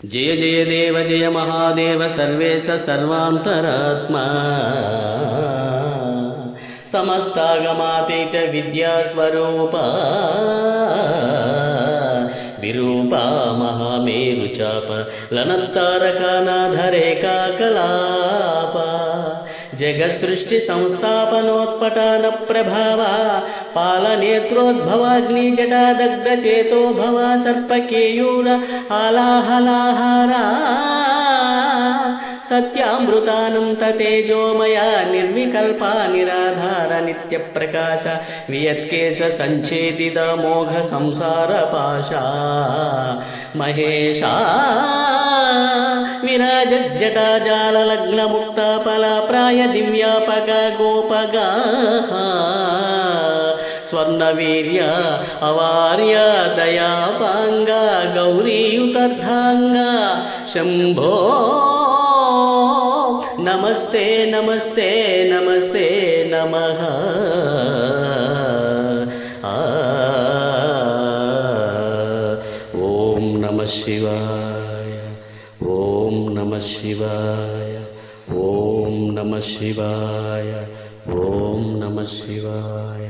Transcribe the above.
जय जय देव जय महादेव सर्वेश सर्वान्तरात्मा समस्तागमातीत विद्यास्वरूपा विरूपा महामेरुचाप लनत्तारकानाधरेखा कलापा जगत्सृष्टि संस्थापनोत्पटान प्रभावा पालनेत्रोद्भवाग्निजटादग्धचेतो भवा सर्पकेयूर आलाहलाहारा सत्यामृतानंत तेजोमया निर्विकल्पा निराधार नित्यप्रकाश वियत्केश संच्छेदित मोघ संसार पाशा महेशा विराजज्जटाजाल लग्न मुक्तापला प्राय दिव्यापग गोपगा स्वर्णवीर्य अवार्य दयापांग गौरीयुतर्धांग शंभो नमस्ते नमस्ते नमस्ते नमः ओम नमः शिवाय ओम नमः शिवाय ओम नमः शिवाय ओम नमः शिवाय।